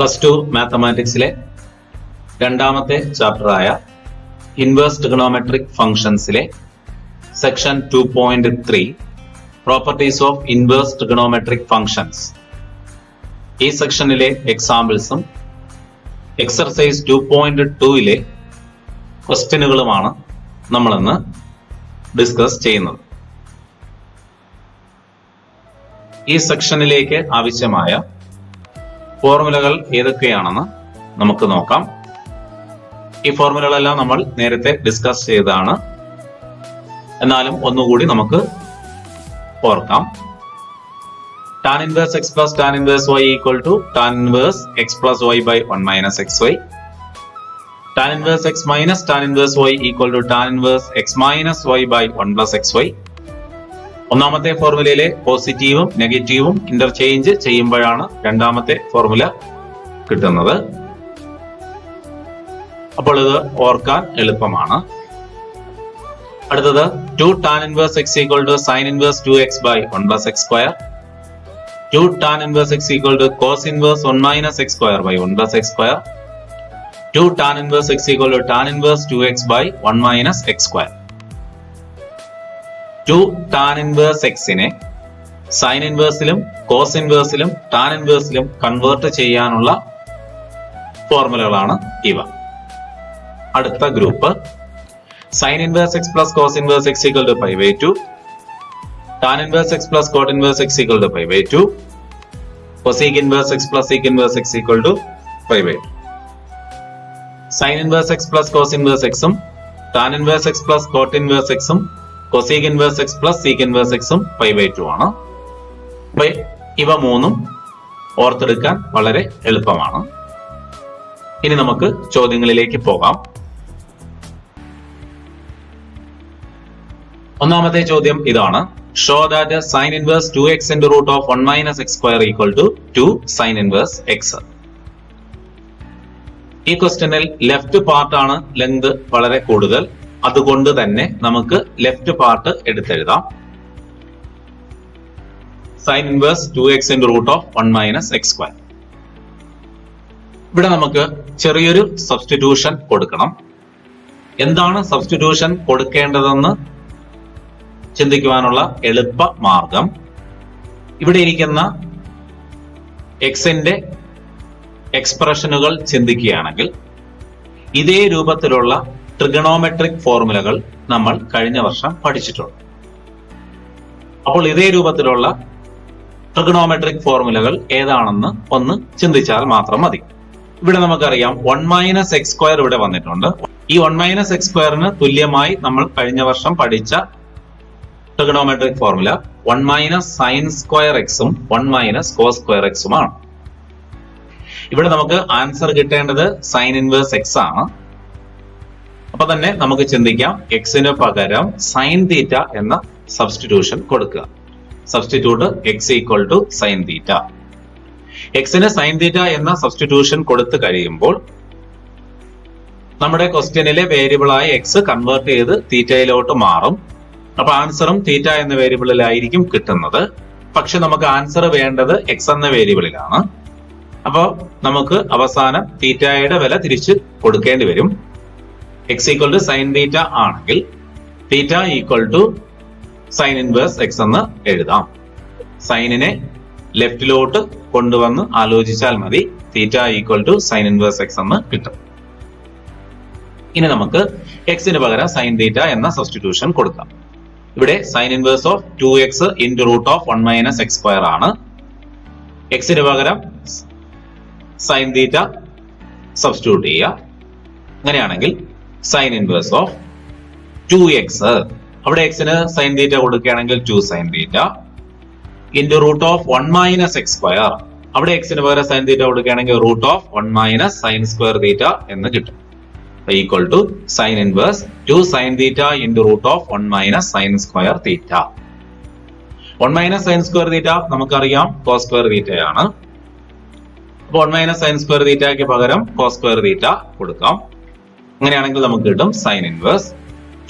+2 മാത്തമാറ്റിക്സിലെ രണ്ടാമത്തെ ചാപ്റ്ററായ ഇൻവേഴ്സ് ട്രിഗണോമെട്രിക് ഫംഗ്ഷൻസിലെ section 2.3 properties of inverse trigonometric functions. ഈ സെക്ഷനിലെ എക്സാമ്പിൾസും എക്സർസൈസ് 2.2 ക്വസ്റ്റ്യനുകളുമാണ് നമ്മളിന്ന് ഡിസ്കസ് ചെയ്യുന്നത്. ഈ സെക്ഷനിലേക്ക് ആവശ്യമായ ഫോർമുലകൾ ഏതൊക്കെയാണെന്ന് നമുക്ക് നോക്കാം. ഈ ഫോർമുലകളെല്ലാം നമ്മൾ നേരത്തെ ഡിസ്കസ് ചെയ്തതാണ്, എന്നാലും ഒന്നുകൂടി നമുക്ക് ഓർക്കാം. tan inverse x plus tan inverse y equal to tan inverse x plus y by 1 minus xy. tan inverse x minus tan inverse y equal to tan inverse x minus y by 1 plus xy. ഒന്നാമത്തെ ഫോർമുലയിലെ പോസിറ്റീവും നെഗറ്റീവും interchange ചെയ്യുമ്പോഴാണ് രണ്ടാമത്തെ formula കിട്ടുന്നത്. അപ്പോൾ ഇത് ഓർക്കാൻ എളുപ്പമാണ്. അടുത്തത് 2 tan inverse x equal to sin inverse 2x by 1 plus x square. 2 tan inverse x equal to cos inverse 1 minus x square by 1 plus x square. 2 tan inverse x equal to tan inverse 2x by 1 minus x square. 2 tan inverse x നെ sin inverseലും cos inverseലും tan inverseലും convert ചെയ്യാനുള്ള ഫോർമുലകളാണ് ഇവ. അടുത്ത group sin inverse x plus cos inverse x equal to pi by 2. tan inverse x plus cot inverse x equal to pi by 2. cosec inverse x plus sec inverse x equal to pi by 2. sin inverse x plus cos inverse x ഉം tan inverse x plus cot inverse x ഉം cosec inverse x plus sec inverse x ഉം pi by 2 ആണ്. ഇവ മൂന്നും ഓർത്തെടുക്കാൻ വളരെ എളുപ്പമാണ്. ഇനി നമുക്ക് ചോദ്യങ്ങളിലേക്ക് പോകാം. ഒന്നാമത്തെ ചോദ്യം ഇതാണ്. Show that sin inverse 2x into root of 1 minus x square equal to 2 sin inverse x. ഈ ക്വസ്റ്റ്യനിൽ ലെഫ്റ്റ് പാർട്ടാണ് ലെങ്ത് വളരെ കൂടുതൽ, അതുകൊണ്ട് തന്നെ നമുക്ക് ലെഫ്റ്റ് പാർട്ട് എടുത്തെഴുതാം. sin inverse 2x into root of 1 minus x square. ഇവിടെ നമുക്ക് ചെറിയൊരു സബ്സ്റ്റിറ്റ്യൂഷൻ കൊടുക്കണം. എന്താണ് സബ്സ്റ്റിറ്റ്യൂഷൻ കൊടുക്കേണ്ടതെന്ന് ചിന്തിക്കുവാനുള്ള എളുപ്പ മാർഗം, ഇവിടെ ഇരിക്കുന്ന എക്സിന്റെ എക്സ്പ്രഷനുകൾ ചിന്തിക്കുകയാണെങ്കിൽ ഇതേ രൂപത്തിലുള്ള ട്രിഗണോമെട്രിക് ഫോർമുലകൾ നമ്മൾ കഴിഞ്ഞ വർഷം പഠിച്ചിട്ടുണ്ട്. അപ്പോൾ ഇതേ രൂപത്തിലുള്ള ട്രിഗണോമെട്രിക് ഫോർമുലകൾ ഏതാണെന്ന് ഒന്ന് ചിന്തിച്ചാൽ മാത്രം മതി. ഇവിടെ നമുക്കറിയാം 1 മൈനസ് എക്സ് സ്ക്വയർ ഇവിടെ വന്നിട്ടുണ്ട്. ഈ 1 മൈനസ് എക്സ് സ്ക്വയറിന് തുല്യമായി നമ്മൾ കഴിഞ്ഞ വർഷം പഠിച്ച trigonometric formula 1 minus sine square എക്സും 1 മൈനസ് കോസ് സ്ക്വയർ എക്സുമാണ്. ഇവിടെ നമുക്ക് ആൻസർ കിട്ടേണ്ടത് സൈൻ ഇൻവേഴ്സ് എക്സ് ആണ്. അപ്പൊ തന്നെ നമുക്ക് ചിന്തിക്കാം, എക്സിന് പകരം സൈൻ തീറ്റ എന്ന സബ്സ്റ്റിറ്റ്യൂഷൻ കൊടുക്കുക. Substitute x equal to sine theta. എക്സിന് സൈൻ തീറ്റ എന്ന സബ്സ്റ്റിറ്റ്യൂഷൻ കൊടുത്തു കഴിയുമ്പോൾ നമ്മുടെ ക്വസ്റ്റ്യനിലെ വേരിയബിളായ എക്സ് കൺവേർട്ട് ചെയ്ത് തീറ്റയിലോട്ട് മാറും. അപ്പൊ ആൻസറും തീറ്റ എന്ന വേരിയബിളിലായിരിക്കും കിട്ടുന്നത്. പക്ഷെ നമുക്ക് ആൻസർ വേണ്ടത് എക്സ് എന്ന വേരിയബിളിലാണ്. അപ്പോ നമുക്ക് അവസാനം തീറ്റയുടെ വില തിരിച്ച് കൊടുക്കേണ്ടി വരും. X equal to sine theta ആണെങ്കിൽ theta equal to sine inverse x എന്ന് എഴുതാം. സൈനിനെ ലെഫ്റ്റിലോട്ട് കൊണ്ടുവന്ന് ആലോചിച്ചാൽ മതി, theta equal to sine inverse x എന്ന് കിട്ടും. ഇനി നമുക്ക് എക്സിന് പകരം സൈൻ തീറ്റ എന്ന സബ്സ്റ്റിറ്റ്യൂഷൻ കൊടുക്കാം. ഇവിടെ sine inverse of 2x into root of 1 minus x square ആണ്. എക്സിന് പകരം സൈൻ തീറ്റ സബ്സ്റ്റിറ്റ്യൂട്ട് ചെയ്യുക. അങ്ങനെയാണെങ്കിൽ സൈൻ ഇൻവേഴ്സ് ഓഫ് 2x, അവിടെ എക്സിന് സൈൻ തീറ്റ കൊടുക്കുകയാണെങ്കിൽ 2 sine theta into root of 1 minus x square, അവിടെ എക്സിന് പകരം സൈൻ തീറ്റ കൊടുക്കുകയാണെങ്കിൽ root of 1 minus sine square theta എന്ന് കിട്ടും. Equal to sine inverse 2 sine theta into root of 1 minus sine square theta. 1 minus sine square theta നമുക്കറിയാം cos square തീറ്റയാണ്. അപ്പൊ 1 minus sine square തീറ്റയ്ക്ക് പകരം കോസ് സ്ക്വയർ തീറ്റ കൊടുക്കാം. അങ്ങനെയാണെങ്കിൽ നമുക്ക് കിട്ടും sine inverse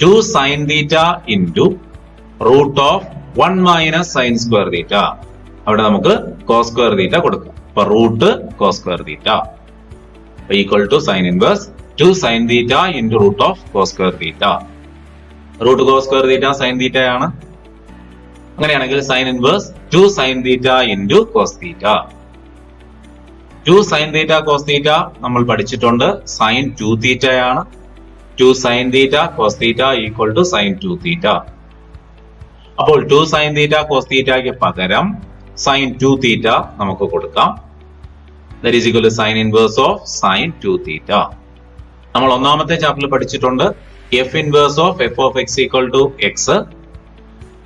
2 sine theta into root of 1 minus sine square theta. അവിടെ നമുക്ക് കോസ് സ്ക്വയർ തീറ്റ കൊടുക്കാം. അപ്പൊ root cos square theta equal to sine inverse 2 sine theta into root of cos square theta. Root cos square theta sine തീറ്റയാണ്. അങ്ങനെയാണെങ്കിൽ sine inverse 2 sine theta into cos theta. 2 sine theta cos theta നമ്മൾ പഠിച്ചിട്ടുണ്ട്. Sine 2 തീറ്റയാണ്. 2 sine theta cos theta equal to sign 2 തീറ്റ. അപ്പോൾ 2 sine theta cos തീറ്റയ്ക്ക് പകരം sign 2 theta നമുക്ക് കൊടുക്കാം. That is equal to sine inverse of sine 2 theta. നമ്മൾ ഒന്നാമത്തെ ചാപ്റ്ററിൽ പഠിച്ചിട്ടുണ്ട് F inverse of F of X equal to X.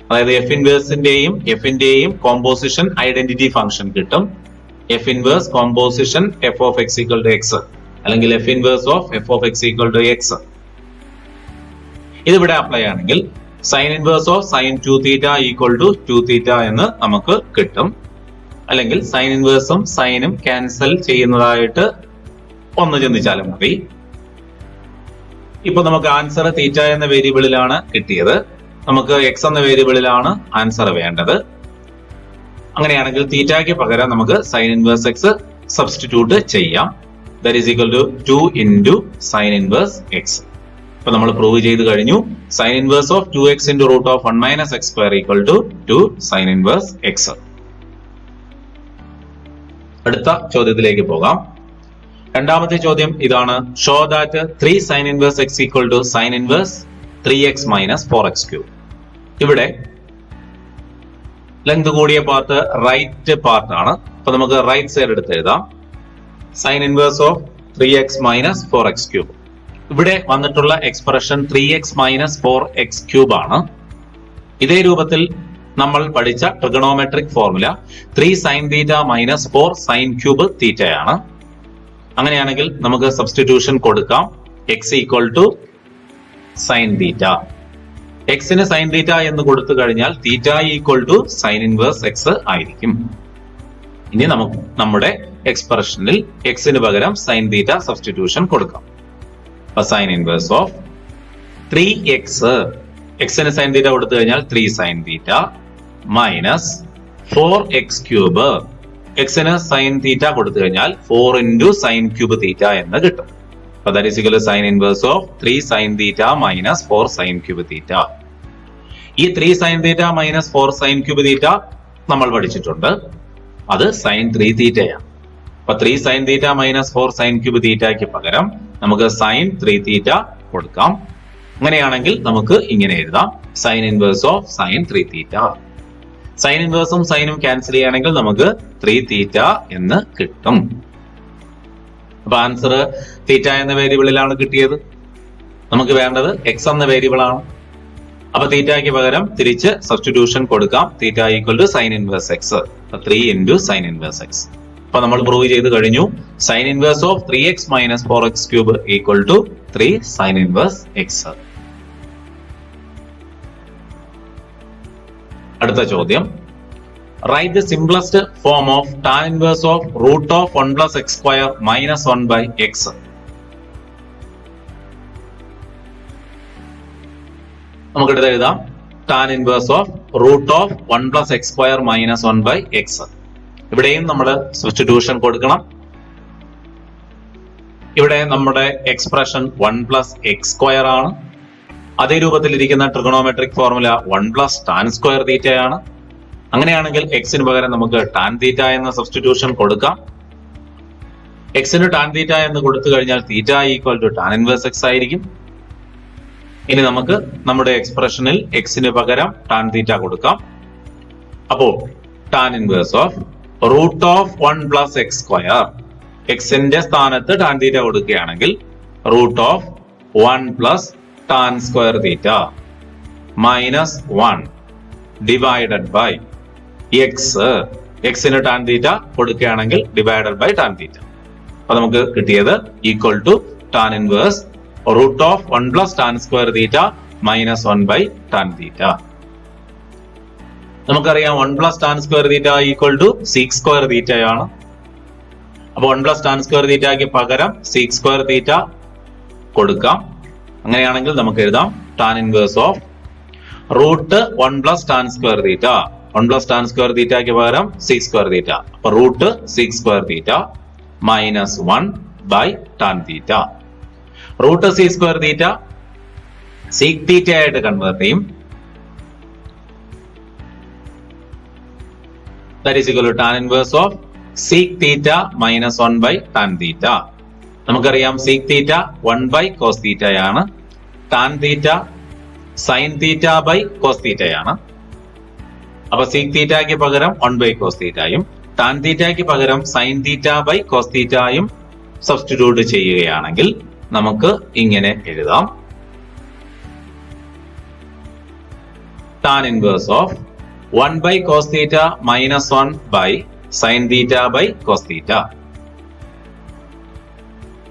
അതായത് എഫ് ഇൻവേഴ്സിന്റെയും എഫിന്റെയും കോമ്പോസിഷൻ ഐഡന്റിറ്റി ഫംഗ്ഷൻ കിട്ടും. F inverse composition F of X equal to X, അല്ലെങ്കിൽ F inverse of F of X equal to X. ഇതിവിടെ apply ആണെങ്കിൽ sine inverse of sine 2 theta equal to 2 theta എന്ന് നമുക്ക് കിട്ടും. അല്ലെങ്കിൽ സൈൻ ഇൻവേഴ്സും സൈനും ക്യാൻസൽ ചെയ്യുന്നതായിട്ട് ഒന്ന് ചിന്തിച്ചാലും മതി. ഇപ്പൊ നമുക്ക് ആൻസർ തീറ്റ എന്ന വേരിയബിളിലാണ് കിട്ടിയത്. നമുക്ക് എക്സ് എന്ന വേരിയബിളിലാണ് ആൻസർ വേണ്ടത്. അങ്ങനെയാണെങ്കിൽ തീറ്റയ്ക്ക് പകരം നമുക്ക് സൈൻ ഇൻവേഴ്സ് എക്സ് സബ്സ്റ്റിറ്റ്യൂട്ട് ചെയ്യാം. That is equal to 2 into sine inverse x. ഇപ്പൊ നമ്മൾ പ്രൂവ് ചെയ്ത് കഴിഞ്ഞു. Sine inverse of 2x into root of 1 minus x square equal to 2 sine inverse x. അടുത്ത ചോദ്യത്തിലേക്ക് പോകാം. രണ്ടാമത്തെ ചോദ്യം ഇതാണ്. Show that 3 sine inverse x equal to sine inverse 3x minus 4x cube. ഇവിടെ ലെങ്ത് കൂടിയ പാർട്ട് റൈറ്റ് പാർട്ട് ആണ്. അപ്പൊ നമുക്ക് റൈറ്റ് സൈഡ് എടുത്ത് എഴുതാം. Sine inverse of 3x minus 4x cube. ഇവിടെ വന്നിട്ടുള്ള expression 3x minus 4x cube ആണ്. ഇതേ രൂപത്തിൽ നമ്മൾ പഠിച്ച trigonometric formula 3 sine theta minus 4 sine cube തീറ്റയാണ്. അങ്ങനെയാണെങ്കിൽ നമുക്ക് സബ്സ്റ്റിറ്റ്യൂഷൻ കൊടുക്കാം. X equal to sine theta. എക്സിന് സൈൻ തീറ്റ എന്ന് കൊടുത്തു കഴിഞ്ഞാൽ theta equal to sine inverse x ആയിരിക്കും. ഇനി നമുക്ക് നമ്മുടെ എക്സ്പ്രഷനിൽ എക്സിന് പകരം സൈൻ തീറ്റ സബ്സ്റ്റിറ്റ്യൂഷൻ കൊടുക്കാം. സൈൻ ഇൻവേഴ്സ് ഓഫ് 3x, എക്സിന് സൈൻ തീറ്റ കൊടുത്തു കഴിഞ്ഞാൽ 3 sine theta minus 4x cube. എക്സിന് സൈൻ തീറ്റ കൊടുത്തു കഴിഞ്ഞാൽ 4 ഇൻറ്റു സൈൻ ക്യൂബ് തീറ്റ എന്ന് കിട്ടും. അപ്പൊ that is equal to sine inverse of 3 sine theta minus 4 sine cube theta. ഈ 3 sine theta minus 4 sine cube theta നമ്മൾ പഠിച്ചിട്ടുണ്ട്. അത് സൈൻ 3 തീറ്റയാണ്. അപ്പൊ 3 sine theta minus 4 sine cube തീറ്റയ്ക്ക് പകരം നമുക്ക് സൈൻ 3 തീറ്റ കൊടുക്കാം. അങ്ങനെയാണെങ്കിൽ നമുക്ക് ഇങ്ങനെ എഴുതാം. Sine inverse of sine 3 theta. Sine ഇൻവേഴ്സും സൈനും ക്യാൻസൽ ചെയ്യുകയാണെങ്കിൽ നമുക്ക് 3 തീറ്റ എന്ന് കിട്ടും. അപ്പൊ ആൻസർ തീറ്റ എന്ന വേരിയബിളിലാണ് കിട്ടിയത്. നമുക്ക് വേണ്ടത് എക്സ് എന്ന വേരിയബിൾ ആണ്. അപ്പൊ തീറ്റയ്ക്ക് പകരം തിരിച്ച് സബ്സ്റ്റിറ്റ്യൂഷൻ കൊടുക്കാം. Theta equal to sine inverse x. 3 into sine inverse x. അപ്പൊ നമ്മൾ പ്രൂവ് ചെയ്ത് കഴിഞ്ഞു. Sine inverse of 3x minus 4x cube equal to 3 sine inverse x. അടുത്ത ചോദ്യം. Write the simplest form of tan inverse of root of 1 plus x square minus 1 by x. നമുക്കിത് എഴുതാം. Tan inverse of root of 1 plus x square minus 1 by x. ഇവിടെയും നമ്മൾ substitution കൊടുക്കണം. ഇവിടെ നമ്മുടെ expression 1 plus x square ആണ്. അതേ രൂപത്തിലിരിക്കുന്ന trigonometric formula 1 plus tan square തീറ്റയാണ്. അങ്ങനെയാണെങ്കിൽ എക്സിന് പകരം നമുക്ക് ടാൻ തീറ്റ എന്ന സബ്സ്റ്റിറ്റ്യൂഷൻ കൊടുക്കാം. എക്സിന് ടാൻ തീറ്റ എന്ന് കൊടുത്തു കഴിഞ്ഞാൽ theta equal to tan inverse x ആയിരിക്കും. ഇനി നമുക്ക് നമ്മുടെ എക്സ്പ്രഷനിൽ എക്സിന് പകരം ടാൻ തീറ്റ കൊടുക്കാം. അപ്പോ tan inverse of root of 1 plus x square, എക്സിന്റെ സ്ഥാനത്ത് ടാൻ തീറ്റ കൊടുക്കുകയാണെങ്കിൽ root of 1 plus tan square theta minus 1 divided by x. എക്സിന് ടാൻ തീറ്റ കൊടുക്കുകയാണെങ്കിൽ ഡിവൈഡഡ് ബൈ ടാൻ തീറ്റ. അപ്പൊ നമുക്ക് കിട്ടിയത് equal to tan inverse root of 1 plus tan square theta minus 1 by tan theta. നമുക്കറിയാം 1 plus tan square theta equal to sec square തീറ്റയാണ്. അപ്പൊ 1 plus tan square തീറ്റയ്ക്ക് പകരം sec square theta കൊടുക്കാം. അങ്ങനെയാണെങ്കിൽ നമുക്ക് എഴുതാം tan inverse of root 1 plus tan square theta. 1 plus tan square തീറ്റയ്ക്ക് പകരം സീക് സ്ക്വയർ തീറ്റ. അപ്പൊ root sec square theta minus 1 by tan theta. Root sec square theta sec theta ആയിട്ട് convert ചെയ്യും. That is equal to tan inverse of sec theta minus 1 by tan theta. നമുക്കറിയാം sec theta 1 by cos theta ആണ്. tan theta sin theta by cos theta ആണ്. അപ്പൊ sec theta ക്ക് പകരം 1 by cos theta യും tan theta ക്ക് പകരം sin theta by cos theta യും സബ്സ്റ്റിറ്റ്യൂട്ട് ചെയ്യുകയാണെങ്കിൽ നമുക്ക് ഇങ്ങനെ എഴുതാം. tan inverse of 1 by cos theta minus 1 by sin theta by cos theta.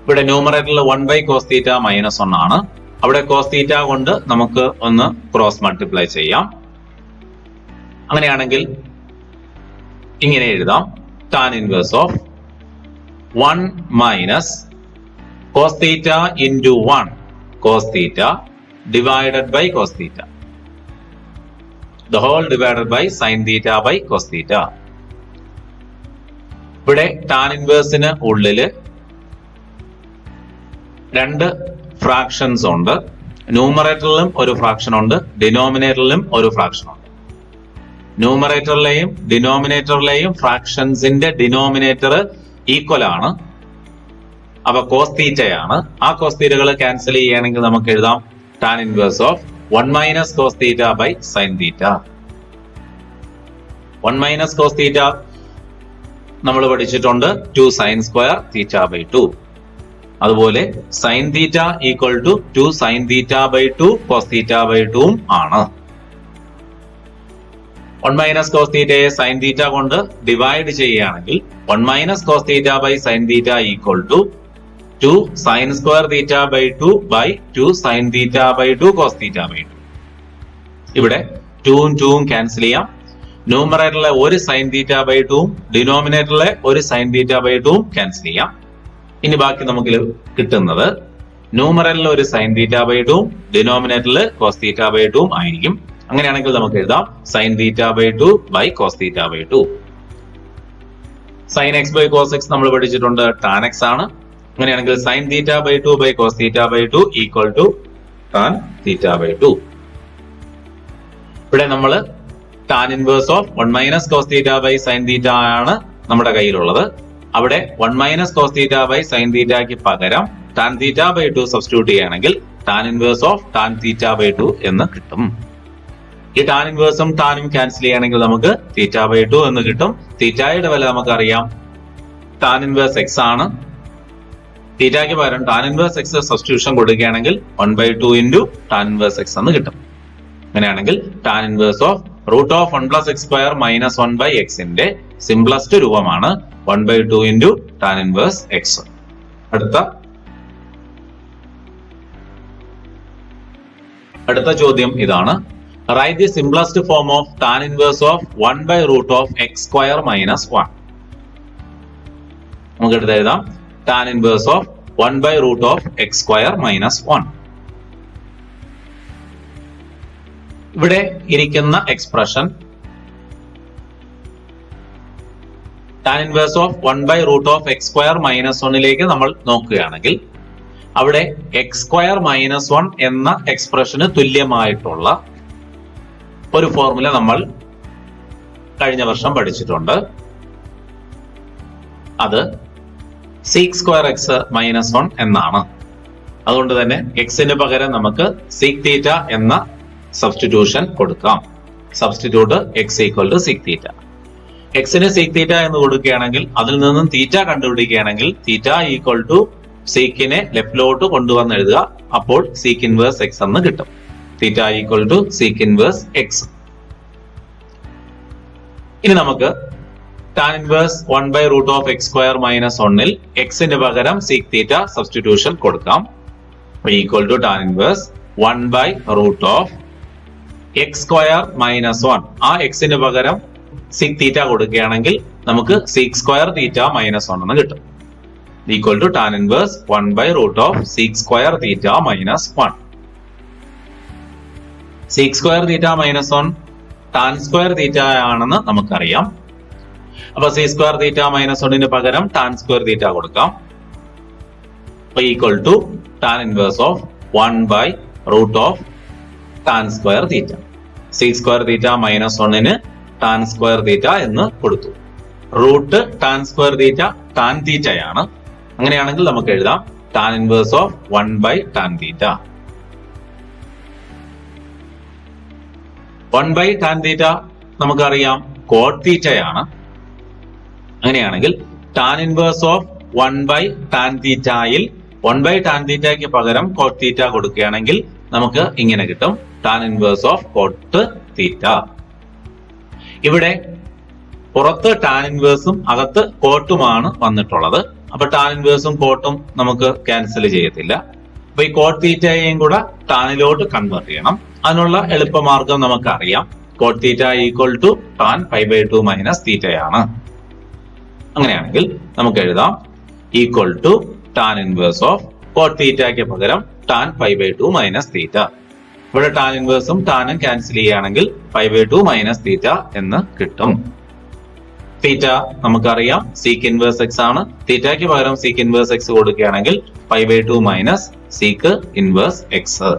ഇവിടെ ന്യൂമറേറ്ററിൽ 1 by cos theta minus 1 ആണ്. അവിടെ cos theta കൊണ്ട് നമുക്ക് ഒന്ന് ക്രോസ് മൾട്ടിപ്ലൈ ചെയ്യാം. അങ്ങനെയാണെങ്കിൽ ഇങ്ങനെ എഴുതാം. tan inverse of 1 minus cos theta into 1 cos theta divided by cos theta. The whole divided by sin theta by cos theta. ഇവിടെ tan ഇൻവേഴ്സിന് ഉള്ളില് രണ്ട് ഫ്രാക്ഷൻസ് ഉണ്ട്. ന്യൂമറേറ്ററിലും ഒരു ഫ്രാക്ഷൻ ഉണ്ട്, ഡിനോമിനേറ്ററിലും ഒരു ഫ്രാക്ഷൻ ഉണ്ട്. ന്യൂമറേറ്ററിലെയും ഡിനോമിനേറ്ററിലെയും ഫ്രാക്ഷൻസിന്റെ ഡിനോമിനേറ്റർ ഈക്വൽ ആണ്. അപ്പൊ കോസ് തീറ്റയാണ്. ആ കോസ് തീറ്റകൾ ക്യാൻസൽ ചെയ്യുകയാണെങ്കിൽ നമുക്ക് എഴുതാം tan inverse of 1 minus cos theta by sin theta. 1 minus cos theta നമ്മൾ പഠിച്ചിട്ടുണ്ട് 2 sin square theta by 2. അതുപോലെ sin theta equal to 2 sin theta by 2 cos theta by 2 ആണ്. 1 minus cos theta sin theta കൊണ്ട് divide ചെയ്യുകയാണെങ്കിൽ 1 minus cos theta by sin theta equal to 2 sin square theta by 2 by 2 sin theta by 2 cos theta by 2. ഇവിടെ 2ഉം 2ഉം cancel ചെയ്യാം. ന്യൂമറേറ്ററിലെ ഒരു sin theta by 2ഉം ഡിനോമിനേറ്ററിലെ ഒരു sin theta by 2ഉം cancel ചെയ്യാം. ഇനി ബാക്കി നമുക്ക് കിട്ടുന്നത് ന്യൂമറേറ്ററിലെ ഒരു sin theta by 2ഉം ഡിനോമിനേറ്ററിൽ cos theta by 2ഉം ആയിരിക്കും. അങ്ങനെയാണെങ്കിൽ നമുക്ക് എഴുതാം sin theta by 2 by cos theta by 2. sin x by cos x നമ്മൾ പഠിച്ചിട്ടുണ്ട് tan x ആണ്. അങ്ങനെയാണെങ്കിൽ sin theta by 2 by cos theta by 2 equal to tan theta by 2. ഇവിടെ നമ്മൾ tan inverse of 1 minus cos theta by sin theta ആണ് നമ്മുടെ കയ്യിലുള്ളത്. അവിടെ 1 minus cos theta by sin theta ക്ക് പകരം tan theta by 2 സബ്സ്റ്റിറ്റ്യൂട്ട് ചെയ്യുകയാണെങ്കിൽ tan inverse of tan theta by 2 എന്ന് കിട്ടും. ഈ tan inverseും ടാനും ക്യാൻസൽ ചെയ്യുകയാണെങ്കിൽ നമുക്ക് theta by 2 എന്ന് കിട്ടും. തീറ്റയുടെ വില നമുക്കറിയാം tan inverse x ആണ്. തീറ്റയ്ക്ക് പകരം tan inverse x സബ്സ്റ്റിറ്റ്യൂഷൻ കൊടുക്കുകയാണെങ്കിൽ 1 by 2 into tan inverse x എന്ന് കിട്ടും. അങ്ങനെയാണെങ്കിൽ tan inverse of root of 1 plus x square minus 1 by x ന്റെ സിംപ്ലസ്റ്റ് രൂപമാണ് 1 by 2 into tan inverse x. അടുത്ത ചോദ്യം ഇതാണ്. Write the simplest form of tan inverse of 1 by root of x square minus 1. നമുക്ക് എടുത്ത് എഴുതാം tan inverse of 1 by root of x square minus 1. ഇവിടെ ഇരിക്കുന്ന expression tan inverse of 1 by root of x square minus 1ലേക്ക് നമ്മൾ നോക്കുകയാണെങ്കിൽ അവിടെ x square minus 1 എന്ന എക്സ്പ്രഷന് തുല്യമായിട്ടുള്ള ഒരു ഫോർമുല നമ്മൾ കഴിഞ്ഞ വർഷം പഠിച്ചിട്ടുണ്ട്. അത് sec square x minus 1 എന്നാണ്. അതുകൊണ്ട് തന്നെ എക്സിന് പകരം നമുക്ക് sec theta എന്ന സബ്സ്റ്റിറ്റ്യൂഷൻ കൊടുക്കാം. Substitute x equal to sec theta. എക്സിന് sec theta എന്ന് കൊടുക്കുകയാണെങ്കിൽ അതിൽ നിന്നും തീറ്റ കണ്ടുപിടിക്കുകയാണെങ്കിൽ തീറ്റ ഈക്വൽ ടു സീക്കിനെ ലെഫ്റ്റിലോട്ട് കൊണ്ടുവന്ന് എഴുതുക. അപ്പോൾ sec inverse x എന്ന് കിട്ടും. Theta equal to sec inverse x. ഇനി നമുക്ക് tan inverse 1 by root of x square minus 1ൽ എക്സിന് പകരം sec theta സബ്സ്റ്റിറ്റ്യൂഷൻ കൊടുക്കാം. Equal to tan inverse 1 by root of x square minus 1. ആ എക്സിന് പകരം sec theta കൊടുക്കുകയാണെങ്കിൽ നമുക്ക് sec square theta minus 1 എന്ന് കിട്ടും. Equal to tan inverse 1 by root of sec square theta minus 1. sec square theta minus 1 tan square തീറ്റ ആണെന്ന് നമുക്കറിയാം. അപ്പൊ സി സ്ക്വയർ തീറ്റ മൈനസ് 1 പകരം ടാൻ സ്ക്വയർ തീറ്റ കൊടുക്കാം. അപ്പൊ equal to tan inverse of 1/√ of tan square theta. Sec square theta minus 1 tan square theta എന്ന് കൊടുത്തു. Root tan square theta tan തീറ്റയാണ്. അങ്ങനെയാണെങ്കിൽ നമുക്ക് എഴുതാം tan inverse of 1/tan theta. 1/tan theta നമുക്കറിയാം cot തീറ്റയാണ്. അങ്ങനെയാണെങ്കിൽ ടാൻ ഇൻവേഴ്സ് ഓഫ് 1/tan തീറ്റയിൽ 1/tan തീറ്റയ്ക്ക് പകരം കോട്ട് തീറ്റ കൊടുക്കുകയാണെങ്കിൽ നമുക്ക് ഇങ്ങനെ കിട്ടും tan inverse of cot theta. ഇവിടെ പുറത്ത് ടാൻ ഇൻവേഴ്സും അകത്ത് കോട്ടുമാണ് വന്നിട്ടുള്ളത്. അപ്പൊ ടാൻ ഇൻവേഴ്സും കോട്ടും നമുക്ക് ക്യാൻസൽ ചെയ്യത്തില്ല. അപ്പൊ ഈ കോട്ട് തീറ്റയെയും കൂടെ ടാനിലോട്ട് കൺവേർട്ട് ചെയ്യണം. അതിനുള്ള എളുപ്പമാർഗം നമുക്കറിയാം. Cot theta equal to tan π/2 minus തീറ്റയാണ്. അങ്ങനെയാണെങ്കിൽ നമുക്ക് എഴുതാം equal to tan inverse of cot തീറ്റയ്ക്ക് പകരം ടാൻ π/2 മൈനസ് തീറ്റ. ഇവിടെ ടാൻ ഇൻവേഴ്സും ടാനും ക്യാൻസൽ ചെയ്യുകയാണെങ്കിൽ π/2 മൈനസ് തീറ്റ എന്ന് കിട്ടും. തീറ്റ നമുക്കറിയാം സീക്ക് ഇൻവേഴ്സ് എക്സ് ആണ്. തീറ്റയ്ക്ക് പകരം സീക്ക് ഇൻവേഴ്സ് എക്സ് കൊടുക്കുകയാണെങ്കിൽ π/2 മൈനസ് സീക്ക് ഇൻവേഴ്സ് എക്സ്.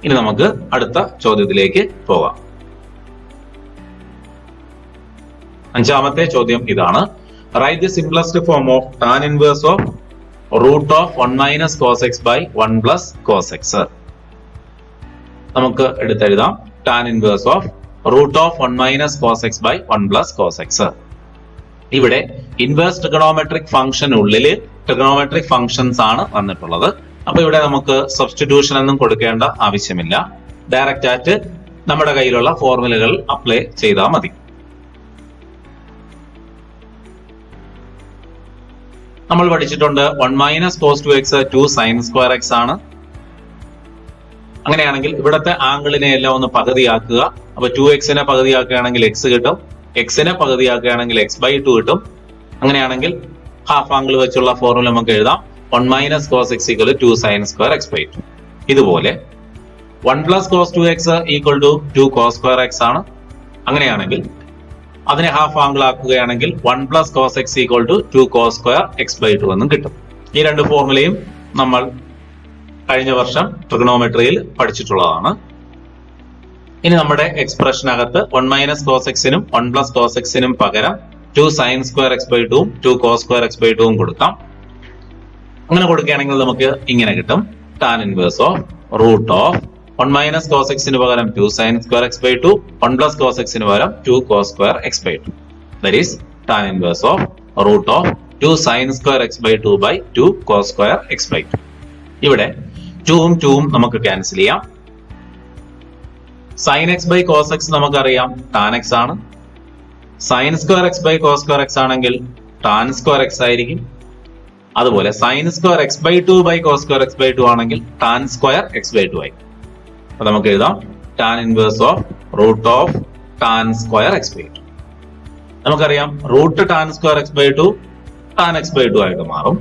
ഇനി നമുക്ക് അടുത്ത ചോദ്യത്തിലേക്ക് പോകാം. അഞ്ചാമത്തെ ചോദ്യം ഇതാണ്. Write the simplest form of tan inverse of root of 1 - cos x by 1 + cos x. നമുക്ക് എടുത്തെഴുതാം tan inverse of root of 1 - cos x by 1 + cos x. ഇവിടെ ഇൻവേഴ്സ് ട്രിഗണോമെട്രിക് ഫംഗ്ഷനുള്ളിൽ ട്രിഗണോമെട്രിക് ഫംഗ്ഷൻസ് ആണ് വന്നിട്ടുള്ളത്. അപ്പൊ ഇവിടെ നമുക്ക് സബ്സ്റ്റിറ്റ്യൂഷൻ ഒന്നും കൊടുക്കേണ്ട ആവശ്യമില്ല. ഡയറക്റ്റ് ആയിട്ട് നമ്മുടെ കയ്യിലുള്ള ഫോർമുലകൾ അപ്ലൈ ചെയ്താൽ മതി. നമ്മൾ പഠിച്ചിട്ടുണ്ട് 1 - cos 2x 2 sin square x ആണ്. അങ്ങനെയാണെങ്കിൽ ഇവിടത്തെ ആംഗിളിനെ എല്ലാം ഒന്ന് പകുതിയാക്കുക. അപ്പൊ 2x പകുതിയാക്കുകയാണെങ്കിൽ x കിട്ടും. x പകുതിയാക്കുകയാണെങ്കിൽ x/2 കിട്ടും. അങ്ങനെയാണെങ്കിൽ ഹാഫ് ആംഗിൾ വെച്ചുള്ള ഫോർമുല നമുക്ക് എഴുതാം 1 - cos x = 2 sin square x/2. ഇതുപോലെ 1 + cos 2x = 2 cos square x ആണ്. അങ്ങനെയാണെങ്കിൽ അതിനെ ഹാഫ് ആംഗിൾ ആക്കുകയാണെങ്കിൽ 1 + cos x = 2 cos square x/2 എന്നും കിട്ടും. ഈ രണ്ട് ഫോർമുലയും നമ്മൾ കഴിഞ്ഞ വർഷം ട്രിഗണോമെട്രിയിൽ പഠിച്ചിട്ടുള്ളതാണ്. ഇനി നമ്മുടെ എക്സ്പ്രഷനകത്ത് 1 - cos x നും 1 + cos x നും പകരം 2 sin square x/2 ഉം 2 cos square x/2 ഉം കൊടുക്കാം. അങ്ങനെ കൊടുക്കുകയാണെങ്കിൽ നമുക്ക് ഇങ്ങനെ കിട്ടും tan inverse of root of 1 - cos x ന് പകരം 2 sin square x/2, 1 + cos x ന് പകരം 2 cos square x/2. That is tan inverse of root of 2 sin square x/2 by 2 cos square x/2. ഇവിടെ 2 ഉം 2 ഉം നമുക്ക് ക്യാൻസൽ ചെയ്യാം. sin x by cos x നമുക്കറിയാം tan x ആണ്. sin square x by cos square x ആണെങ്കിൽ tan square x ആയിരിക്കും. അതുപോലെ sin square x/2 by cos square x/2 ആണെങ്കിൽ tan square x/2 ആയിരിക്കും. അപ്പൊ നമുക്ക് എഴുതാം tan inverse of root of tan square x/2. നമുക്കറിയാം root tan square x/2 tan x/2 ആയിട്ട് മാറും.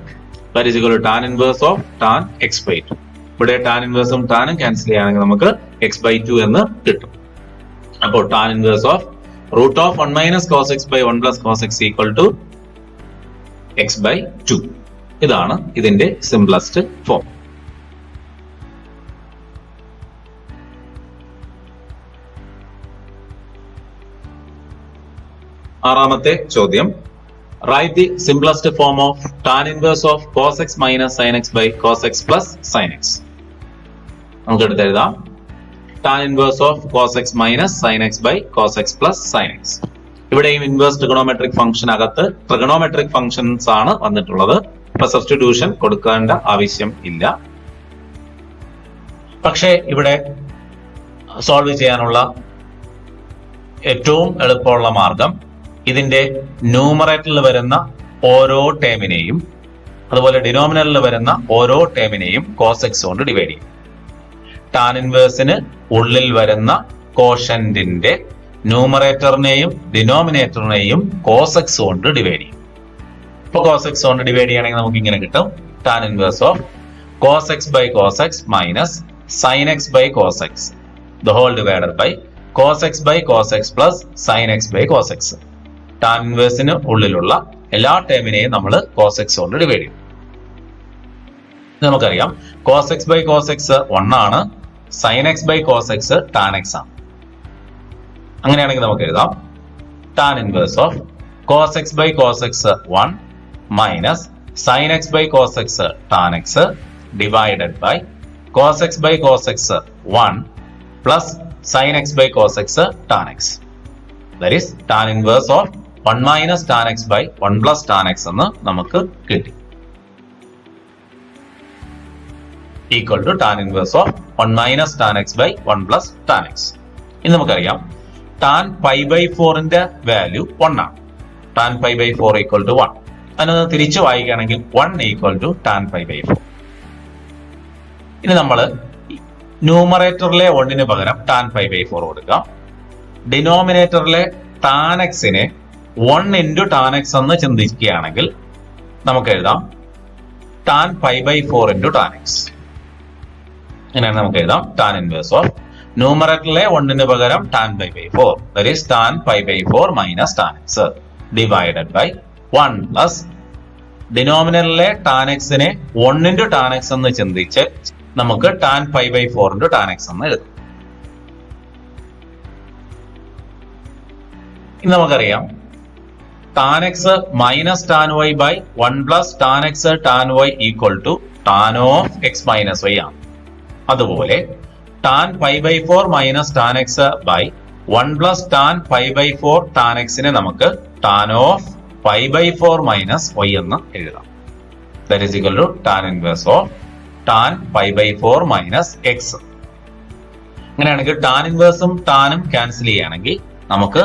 That is equal to tan inverse of tan x/2. ഇവിടെ tan ഇൻവേഴ്സും ടാനും cancel ചെയ്യുകയാണെങ്കിൽ നമുക്ക് x/2 എന്ന് കിട്ടും. അപ്പോൾ tan inverse of root of 1 - cos x by 1 + cos x = x/2. ഇതാണ് ഇതിന്റെ സിംപ്ലസ്റ്റ് ഫോം. ആറാമത്തെ ചോദ്യം. Write the simplest form of tan inverse of cos x - sin x by cos x plus sin x. നമുക്ക് എടുത്തെഴുതാം tan inverse of cos x - sin x by cos x plus sin x. ഇവിടെയും inverse trigonometric function അകത്ത് trigonometric functions ആണ് വന്നിട്ടുള്ളത്. അപ്പൊ substitution കൊടുക്കേണ്ട ആവശ്യം ഇല്ല. പക്ഷേ ഇവിടെ സോൾവ് ചെയ്യാനുള്ള ഏറ്റവും എളുപ്പമുള്ള മാർഗം ഇതിന്റെ ന്യൂമറേറ്ററിൽ വരുന്ന ഓരോ ടേമിനെയും അതുപോലെ ഡിനോമിനറിൽ വരുന്ന ഓരോ ടേമിനെയും cos x കൊണ്ട് ഡിവൈഡ് ചെയ്യും. ടാൻ ഇൻവേഴ്സിന് ഉള്ളിൽ വരുന്ന കോഷന്റിന്റെ ന്യൂമറേറ്ററിനെയും ഡിനോമിനേറ്ററിനെയും cos x കൊണ്ട് ഡിവൈഡ് ചെയ്യും. ഇപ്പൊ cos x കൊണ്ട് ഡിവൈഡ് ചെയ്യുകയാണെങ്കിൽ നമുക്ക് ഇങ്ങനെ കിട്ടും tan inverse of cos x by cos x minus sin x by cos x the whole divided by cos x by cos x plus sin x by cos x. ടാൻ ഇൻവേഴ്സിന് ഉള്ളിലുള്ള എല്ലാ ടേമിനെയും നമ്മൾ cos x കൊണ്ട് divide ചെയ്യും. നമുക്കറിയാം cos x by cos x 1 ആണ്, sin x by cos x tan x ആണ്. അങ്ങനെയാണെങ്കിൽ നമുക്ക് എഴുതാം tan inverse of cos x by cos x 1 minus sin x by cos x tan x divided by cos x by cos x 1 plus sin x by cos x tan x. That is tan inverse of 1 minus tan x by 1 plus tan x എന്ന് നമുക്ക് കിട്ടി. Equal to tan inverse of 1 minus tan x by 1 plus tan x. ഇനി നമുക്കറിയാം tan pi by 4 ന്റെ value 1 ആണ്. tan pi by 4 equal to 1. അതിനൊന്ന് തിരിച്ചു വായിക്കുകയാണെങ്കിൽ 1 equal to tan pi by 4. ഇനി നമ്മൾ ന്യൂമറേറ്ററിലെ 1 പകരം tan pi by 4 കൊടുക്കാം. ഡിനോമിനേറ്ററിലെ tan x നെ 1 into tan x എന്ന് ചിന്തിക്കുകയാണെങ്കിൽ നമുക്ക് എഴുതാം tan pi by 4 into tan x. ഇങ്ങനെ നമുക്ക് എഴുതാം tan inverse of ന്യൂമറേറ്ററിലെ 1 പകരം tan pi by 4. That is tan pi by 4 minus tan x divided by 1 plus ഡിനോമിനേറ്ററിലെ tan x നെ 1 into tan x എന്ന് ചിന്തിച്ച് നമുക്ക് tan pi by 4 into tan x എന്ന് എഴുതാം. ഇനി നമുക്കറിയാം tan x minus tan y by 1 plus tan x tan y equal to tan of x minus y ആണ്. അതുപോലെ tan pi by 4 minus tan x by 1 plus tan pi by 4 tan x നെ നമുക്ക് tan of pi by 4 minus y എന്ന് എഴുതാം. That is equal to tan inverse of tan pi by 4 minus x. അങ്ങനെയാണെങ്കിൽ tan ഇൻവേഴ്സും ടാനും cancel ചെയ്യുകയാണെങ്കിൽ നമുക്ക്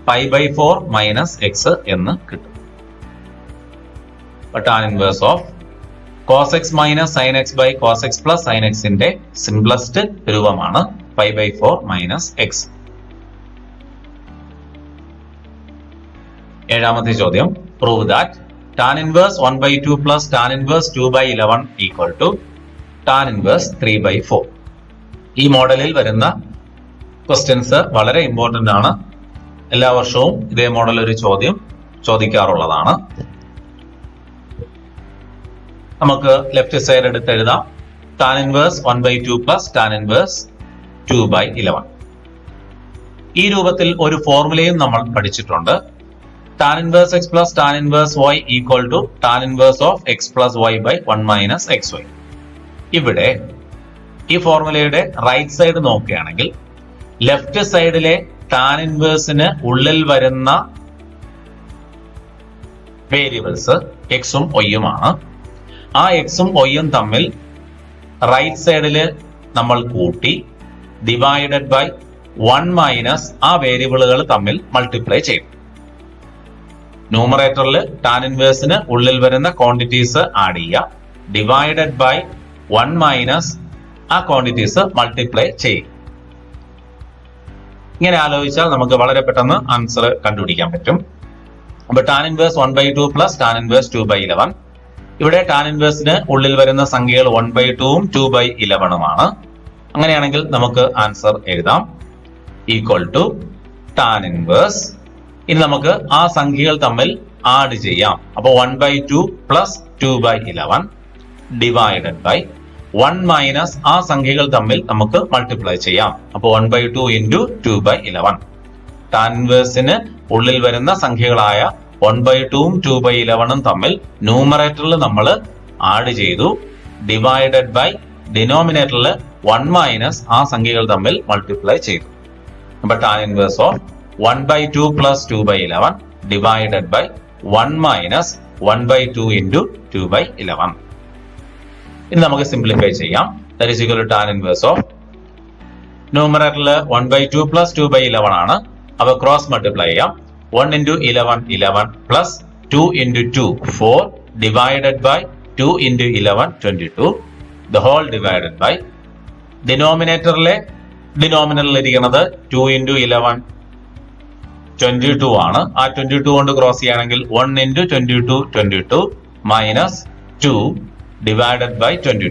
pi by 4 minus x എന്ന് കിട്ടും. tan inverse of cos x minus sin x by cos x plus sin x ന്റെ simplest രൂപമാണ് pi by 4 minus x. ഏഴാമത്തെ ചോദ്യം, prove that tan inverse 1 by 2 plus tan inverse 2 by 11 equal to tan inverse 3 by 4. ഈ മോഡലിൽ വരുന്ന questions വളരെ important ആണ്. എല്ലാ വർഷവും ഇതേ മോഡൽ ഒരു ചോദ്യം ചോദിക്കാറുള്ളതാണ്. നമുക്ക് ലെഫ്റ്റ് സൈഡ് എടുത്ത് എഴുതാം tan inverse 1 by 2 plus tan inverse 2 by 11. ഈ രൂപത്തിൽ ഒരു ഫോർമുലയും നമ്മൾ പഠിച്ചിട്ടുണ്ട്. tan inverse x plus tan inverse y equal to tan inverse of x plus y by 1 minus xy. ഇവിടെ ഈ ഫോർമുലയുടെ റൈറ്റ് സൈഡ് നോക്കുകയാണെങ്കിൽ ലെഫ്റ്റ് സൈഡിലെ tan ഇൻവേഴ്സിന് ഉള്ളിൽ വരുന്ന വേരിയബിൾസ് എക്സും ഒയ്യും ആണ്. ആ എക്സും ഒയ്യും തമ്മിൽ റൈറ്റ് സൈഡില് നമ്മൾ കൂട്ടി ഡിവൈഡഡ് ബൈ 1 മൈനസ് ആ വേരിയബിളുകൾ തമ്മിൽ മൾട്ടിപ്ലൈ ചെയ്യും. ന്യൂമറേറ്ററിൽ tan ഇൻവേഴ്സിന് ഉള്ളിൽ വരുന്ന ക്വാണ്ടിറ്റീസ് ആഡ് ചെയ്യുക, ഡിവൈഡഡ് ബൈ 1 മൈനസ് ആ ക്വാണ്ടിറ്റീസ് മൾട്ടിപ്ലൈ ചെയ്യും. ഇങ്ങനെ ആലോചിച്ചാൽ നമുക്ക് വളരെ പെട്ടെന്ന് ആൻസർ കണ്ടുപിടിക്കാൻ പറ്റും. അപ്പൊ tan inverse 1 by 2 plus tan inverse 2 by 11. ഇവിടെ tan ഇൻവേഴ്സിന് ഉള്ളിൽ വരുന്ന സംഖ്യകൾ 1 by 2 ഉം 2 by 11 ആണ്. അങ്ങനെയാണെങ്കിൽ നമുക്ക് ആൻസർ എഴുതാം ഈക്വൽ ടു tan ഇൻവേഴ്സ്. ഇനി നമുക്ക് ആ സംഖ്യകൾ തമ്മിൽ ആഡ് ചെയ്യാം. അപ്പൊ 1 by 2 plus 2 by 11 divided by 1 minus ആ സംഖ്യകൾ തമ്മിൽ നമുക്ക് മൾട്ടിപ്ലൈ ചെയ്യാം. അപ്പൊ 1 by 2 ഇൻറ്റു 2 by 11. tan ഇൻവേഴ്സിന് ഉള്ളിൽ വരുന്ന സംഖ്യകളായ 1 by 2 ഉം 2 by 11 തമ്മിൽ ന്യൂമറേറ്ററിൽ നമ്മൾ ആഡ് ചെയ്തു, ഡിവൈഡഡ് ബൈ ഡിനോമിനേറ്ററിൽ 1 മൈനസ് ആ സംഖ്യകൾ തമ്മിൽ മൾട്ടിപ്ലൈ ചെയ്തു. അപ്പൊ tan inverse of 1 by 2 plus 2 by 11 divided by 1 minus 1 by 2 into 2 by 11. ഇനി നമുക്ക് സിംപ്ലിഫൈ ചെയ്യാം. That is equal to tan inverse of ന്യൂമറേറ്ററിൽ 1 by 2 plus 2 by 11 ആണ്. അപ്പൊ ക്രോസ് മൾട്ടിപ്ലൈ ചെയ്യാം. 1 into 11 11 plus 2 into 2 4 divided by 2 into 11 22 the whole divided by ഡിനോമിനേറ്ററിൽ ഇരിക്കുന്നത് 2 into 11 22 ആണ്. ആ 22 കൊണ്ട് ക്രോസ് ചെയ്യുകയാണെങ്കിൽ 1 into 22 22 minus 2 divided by 22.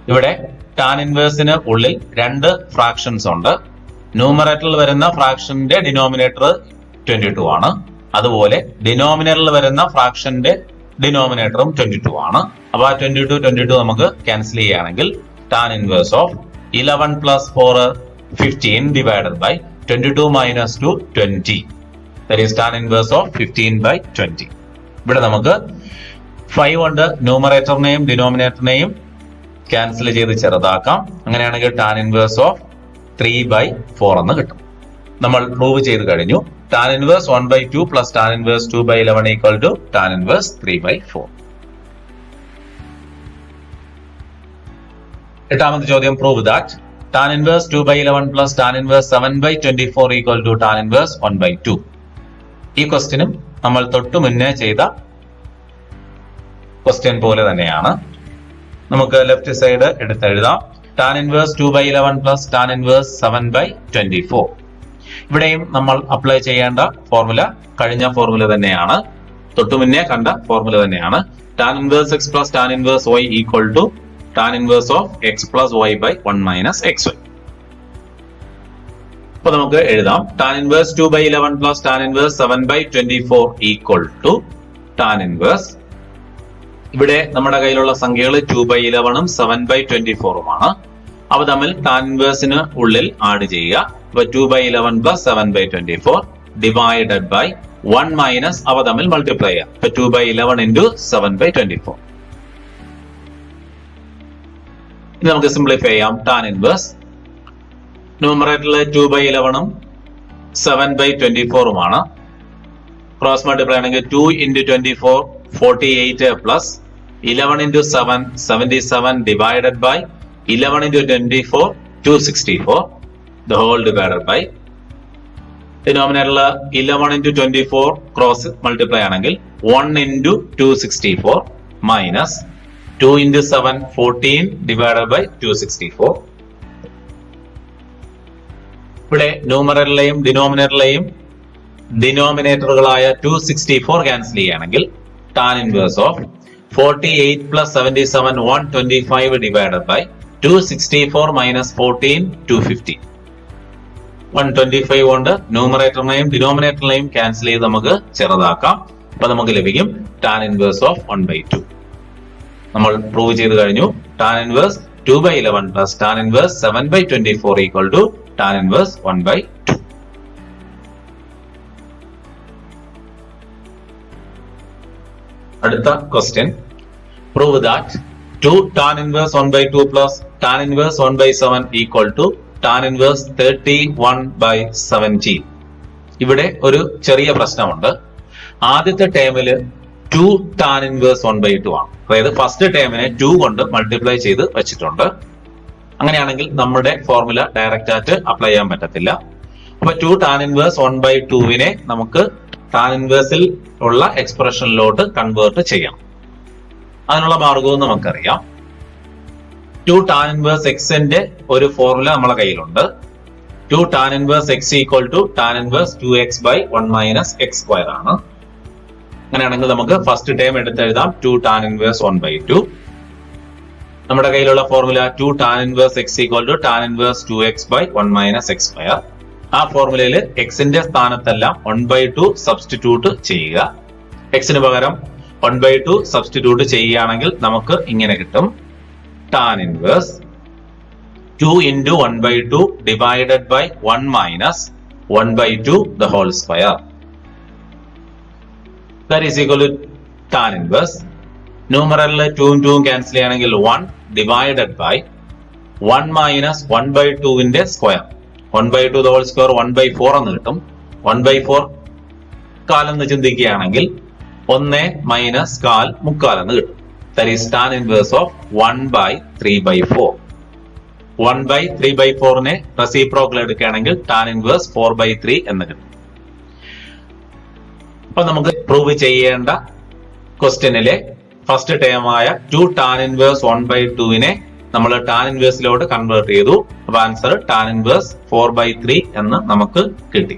ഇവിടെ ടാൻ ഇൻവേഴ്സിന് ഉള്ളിൽ രണ്ട് ഫ്രാക്ഷൻസ് ഉണ്ട്. ന്യൂമറേറ്ററിൽ വരുന്ന ഫ്രാക്ഷന്റെ ഡിനോമിനേറ്റർ 22 ആണ്. അതുപോലെ ഡിനോമിനേറ്ററിൽ വരുന്ന ഫ്രാക്ഷന്റെ ഡിനോമിനേറ്ററും 22 ആണ്. അപ്പൊ ആ 22 നമുക്ക് ക്യാൻസൽ ചെയ്യുകയാണെങ്കിൽ tan inverse of 11 plus 4 15 divided by 22 minus 2 20. That is tan inverse of 15 ബൈ 20. ഇവിടെ നമുക്ക് 5 കൊണ്ട് ന്യൂമറേറ്ററിനെയും ഡിനോമിനേറ്ററിനെയും ക്യാൻസൽ ചെയ്ത് ചെറുതാക്കാം. അങ്ങനെയാണെങ്കിൽ ടാൻ ഇൻവേഴ്സ് ഓഫ് 3/4 എന്ന് കിട്ടും. നമ്മൾ പ്രൂവ് ചെയ്ത് കഴിഞ്ഞു. Tan inverse 1/2 plus tan inverse 2/11 equal to tan inverse 3/4. എട്ടാമത്തെ ചോദ്യം, prove that tan inverse 2/11 plus tan inverse 7/24 equal to tan inverse 1/2. ഈ ക്വസ്റ്റ്യനും നമ്മൾ തൊട്ടു മുന്നേ ചെയ്ത ക്വസ്റ്റ്യൻ പോലെ തന്നെയാണ്. നമുക്ക് ലെഫ്റ്റ് സൈഡ് എടുത്തെഴുതാം. Tan inverse 2/11 plus tan inverse 7/24. ഇവിടെയും നമ്മൾ അപ്ലൈ ചെയ്യേണ്ട ഫോർമുല കഴിഞ്ഞ ഫോർമുല തന്നെയാണ്, തൊട്ടു മുന്നേ കണ്ട ഫോർമുല തന്നെയാണ്. Tan inverse x plus tan inverse y equal to tan inverse of x plus y by 1 minus x y. അപ്പൊ നമുക്ക് എഴുതാം tan inverse 2/11 plus tan inverse 7/24 equal to tan inverse. ഇവിടെ നമ്മുടെ കയ്യിലുള്ള സംഖ്യകൾ 2/11 7/24 അവ തമ്മിൽ ടാൻ ഇൻവേഴ്സിന് ഉള്ളിൽ ആഡ് ചെയ്യുക. അപ്പൊ 2/11 പ്ലസ് 7/24 ഡിവൈഡഡ് ബൈ 1 മൈനസ് അവ തമ്മിൽ മൾട്ടിപ്ലൈ ചെയ്യാം. അപ്പൊ 2/11 ഇൻറ്റു 7/24. ഇനി നമുക്ക് സിംപ്ലിഫൈ ചെയ്യാം. ടാൻ ഇൻവേഴ്സ് ന്യൂമറേറ്ററിലെ 2/11 7/24 ക്രോസ് മൾട്ടിപ്ലൈ ആണെങ്കിൽ 2 into 24 48 plus 11 into 7 77 divided by 11 into 24 264 the whole divided by denominator 11 into 24 cross multiply ആണെങ്കിൽ 1 into 264 minus 2 into 7 14 divided by 264. ഇവിടെ ന്യൂമറേറ്ററിലെയും ഡിനോമിനേറ്ററുകളായ 264 ക്യാൻസൽ ചെയ്യുകയാണെങ്കിൽ tan inverse of 48 plus 77 125 divided by 264 minus 14 250. 125 കൊണ്ട് ന്യൂമറേറ്ററിനെയും ഡിനോമിനേറ്ററിനെയും cancel ചെയ്ത് നമുക്ക് ചെറുതാക്കാം. അപ്പൊ നമുക്ക് ലഭിക്കും ടാൻ ഇൻവേഴ്സ് ഓഫ് 1/2. നമ്മൾ പ്രൂവ് ചെയ്ത് കഴിഞ്ഞു. Tan inverse 2/11 plus tan inverse 7/24 equal to tan inverse 1/2. അടുത്ത question, prove that 2 tan inverse 1/2 plus tan inverse 1/7 equal to tan inverse 31/17. ഇവിടെ ഒരു ചെറിയ പ്രശ്നമുണ്ട്. ആദ്യത്തെ ടേമില് 2 tan inverse 1/2 ആണ്. അതായത് ഫസ്റ്റ് ടേമിനെ 2 കൊണ്ട് മൾട്ടിപ്ലൈ ചെയ്ത് വെച്ചിട്ടുണ്ട്. അങ്ങനെയാണെങ്കിൽ നമ്മുടെ ഫോർമുല ഡയറക്റ്റ് ആയിട്ട് അപ്ലൈ ചെയ്യാൻ പറ്റത്തില്ല. അപ്പൊ 2 tan inverse 1/2 നമുക്ക് ടാൻ ഇൻവേഴ്സിൽ ഉള്ള എക്സ്പ്രഷനിലോട്ട് കൺവേർട്ട് ചെയ്യാം. അതിനുള്ള മാർഗവും നമുക്കറിയാം. 2 tan ഇൻവേഴ്സ് എക്സിന്റെ ഒരു ഫോർമുല നമ്മളെ കയ്യിലുണ്ട്. 2 tan inverse x equal to tan inverse 2x by 1 minus x square ആണ്. അങ്ങനെയാണെങ്കിൽ നമുക്ക് ഫസ്റ്റ് ടേം എടുത്തെഴുതാം 2 tan ഇൻവേഴ്സ് 1/2. നമ്മുടെ കയ്യിലുള്ള formula 2 tan inverse x equal to tan inverse 2x by 1 minus x square. ആ ഫോർമുലയിൽ എക്സിന്റെ സ്ഥാനത്തെല്ലാം 1/2 സബ്സ്റ്റിറ്റ്യൂട്ട് ചെയ്യുക. എക്സിന് പകരം 1/2 സബ്സ്റ്റിറ്റ്യൂട്ട് ചെയ്യുകയാണെങ്കിൽ നമുക്ക് ഇങ്ങനെ കിട്ടും tan inverse 2 into 1/2 divided by 1 minus 1/2 the whole square. That is equal to tan inverse. ന്യൂമറലില് 2 2 cancel ചെയ്യണമെങ്കിൽ 1 divided by 1 minus 1/2 square. 1/2 the whole square 1/4 എന്ന് കിട്ടും. 1/4 കാലെന്ന് ചിന്തിക്കുകയാണെങ്കിൽ 1 മൈനസ് കാൽ മുക്കാൽ എന്ന് കിട്ടും. That is tan inverse of 1/3/4. 1/3/4 reciprocal എടുക്കുകയാണെങ്കിൽ tan inverse 4/3 എന്ന് കിട്ടും. അപ്പൊ നമുക്ക് പ്രൂവ് ചെയ്യേണ്ട ക്വസ്റ്റ്യനിലെ ഫസ്റ്റ് ടേമായ 2 tan inverse 1/2 നമ്മൾ tan ഇൻവേഴ്സിലോട്ട് കൺവേർട്ട് ചെയ്തു. അപ്പൊ ആൻസർ tan inverse 4/3 എന്ന് നമുക്ക് കിട്ടി.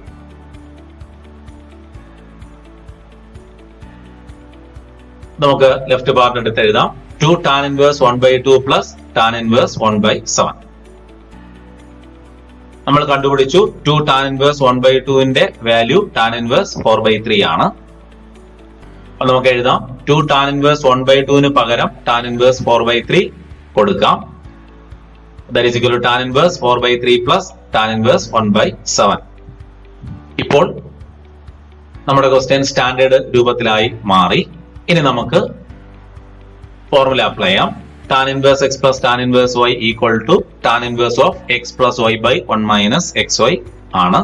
നമുക്ക് ലെഫ്റ്റ് പാർട്ട് എടുത്ത് എഴുതാം. 2 2 tan inverse 1 by 2 plus tan inverse 1 by 7. നമ്മൾ കണ്ടുപിടിച്ചു 2 tan inverse 1 by 2 ന്റെ വാല്യൂ tan inverse 4 by 3 ആണ്. അപ്പോൾ നമുക്ക് എഴുതാം 2 tan inverse 1 by 2 ന് പകരം tan inverse 4 by 3 കൊടുക്കാം. That is equal to tan inverse 4 by 3 plus tan inverse 1 by 7. ഇപ്പോൾ നമ്മുടെ ക്വസ്റ്റ്യൻ സ്റ്റാൻഡേർഡ് രൂപത്തിലായി മാറി. ഇനി നമുക്ക് ഫോർമുല അപ്ലൈ ചെയ്യാം. tan inverse x plus tan inverse y equal to tan inverse of x plus y by 1 minus xy ആണ്.